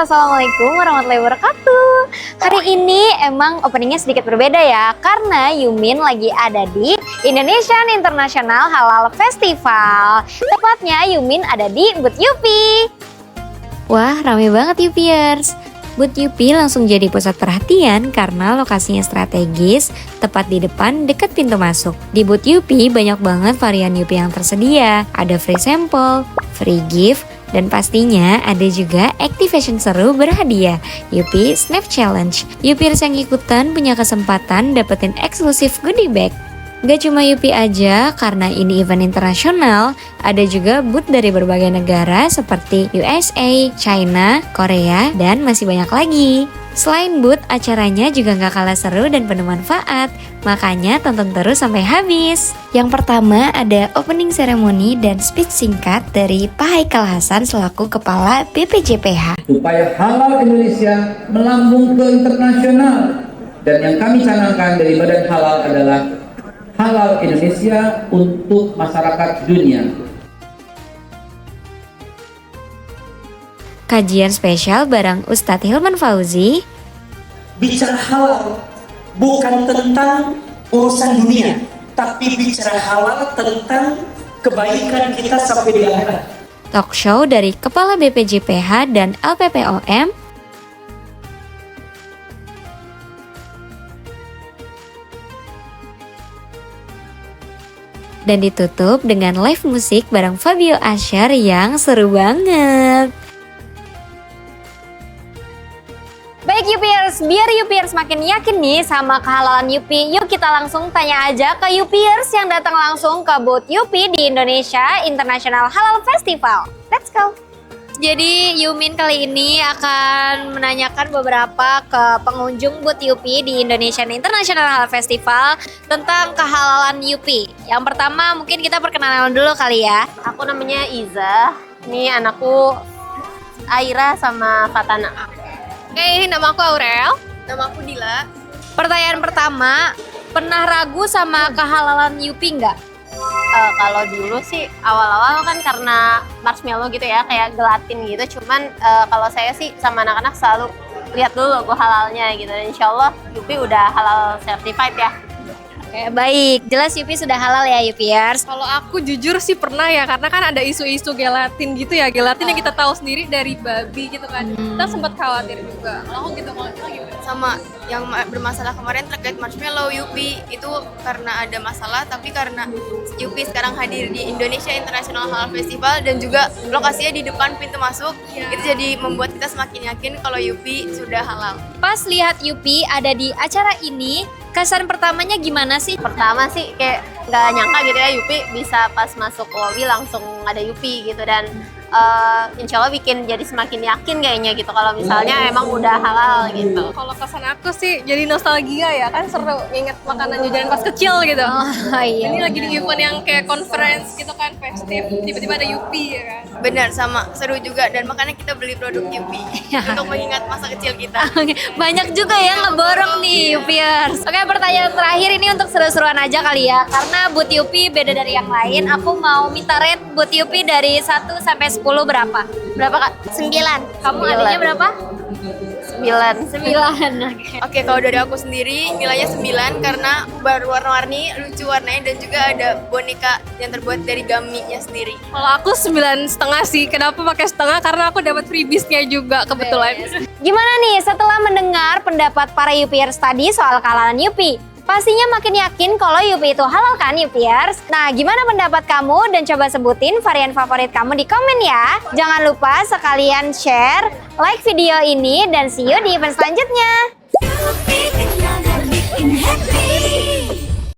Assalamualaikum warahmatullahi wabarakatuh. Hari ini emang openingnya sedikit berbeda ya, karena Yumin lagi ada di Indonesian International Halal Festival. Tepatnya Yumin ada di booth Yupi. Wah, rame banget Yupiers. Booth Yupi langsung jadi pusat perhatian karena lokasinya strategis, tepat di depan dekat pintu masuk. Di booth Yupi banyak banget varian Yupi yang tersedia. Ada free sample, free gift, dan pastinya ada juga activation seru berhadiah, Yupi Snap Challenge. Yupiers yang ikutan punya kesempatan dapetin eksklusif goodie bag. Gak cuma Yupi aja, karena ini event internasional, ada juga booth dari berbagai negara seperti USA, China, Korea, dan masih banyak lagi. Selain booth, acaranya juga gak kalah seru dan penuh manfaat, makanya tonton terus sampai habis. Yang pertama ada opening ceremony dan speech singkat dari Pak Haikal Hasan selaku Kepala BPJPH. Supaya halal Indonesia melambung ke internasional, dan yang kami canangkan dari Badan Halal adalah halal Indonesia untuk masyarakat dunia. Kajian spesial bareng Ustadz Hilman Fauzi. Bicara halal bukan tentang urusan dunia, tapi bicara halal tentang kebaikan kita sampai di akhirat. Talk show dari Kepala BPJPH dan LPPOM. Dan ditutup dengan live musik bareng Fabio Asyar yang seru banget. Baik Yupiers, biar Yupiers makin yakin nih sama kehalalan Yupi, yuk kita langsung tanya aja ke Yupiers yang datang langsung ke booth Yupi di Indonesia International Halal Festival. Let's go! Jadi Yumin kali ini akan menanyakan beberapa ke pengunjung booth Yupi di Indonesia International Halal Festival tentang kehalalan Yupi. Yang pertama mungkin kita perkenalan dulu kali ya. Aku namanya Iza, ini anakku Aira sama Fatana. Oke, nama aku Aurel. Nama aku Dila. Pertanyaan pertama, pernah ragu sama kehalalan Yupi nggak? Kalau dulu sih awal-awal kan karena marshmallow gitu ya, kayak gelatin gitu. Cuman kalau saya sih sama anak-anak selalu lihat dulu logo halalnya gitu. Dan insya Allah Yupi udah halal certified ya. Oke, baik. Jelas Yupi sudah halal ya Yupiers. Kalau aku jujur sih pernah ya, karena kan ada isu-isu gelatin gitu ya. Gelatin yang kita tahu sendiri dari babi gitu kan. Kita sempat khawatir juga. Kalau aku gitu, kalau kita gimana? Sama yang bermasalah kemarin terkait marshmallow Yupi itu karena ada masalah, tapi karena Yupi sekarang hadir di Indonesia International Halal Festival dan juga lokasinya di depan pintu masuk, itu jadi membuat kita semakin yakin kalau Yupi sudah halal. Pas lihat Yupi ada di acara ini, kesan pertamanya gimana sih? Pertama sih kayak nggak nyangka gitu ya Yupi bisa pas masuk lobby langsung ada Yupi gitu. Dan insya Allah bikin jadi semakin yakin kayaknya gitu kalau misalnya emang udah halal gitu. Kalau kesan aku sih jadi nostalgia ya, kan seru inget makanan jajanan pas kecil gitu. Oh iya. Ini lagi di event yang kayak conference gitu kan, festive, tiba-tiba ada Yupi ya kan. Benar, sama seru juga, dan makanya kita beli produk Yupi untuk mengingat masa kecil kita. Oke, banyak juga ya ngeborong nih Yupiers. Oke, pertanyaan terakhir ini untuk seru-seruan aja kali ya. Karena booth Yupi beda dari yang lain, aku mau minta rate booth Yupi dari 1 sampai 10 berapa? Berapa Kak? 9. Kamu adanya berapa? 9. 9. Oke, kalau dari aku sendiri nilainya 9 karena berwarna-warni, lucu warnanya, dan juga ada boneka yang terbuat dari gaminya sendiri. Kalau aku 9,5 sih. Kenapa pakai setengah? Karena aku dapat freebiesnya juga kebetulan. Gimana nih setelah mendengar pendapat para Yupiers tadi soal kehalalan Yupi? Pastinya makin yakin kalau Yupi itu halal kan Yupiers? Nah, gimana pendapat kamu dan coba sebutin varian favorit kamu di komen ya. Jangan lupa sekalian share, like video ini, dan see you di event selanjutnya. Yupi, kenangan bikin happy.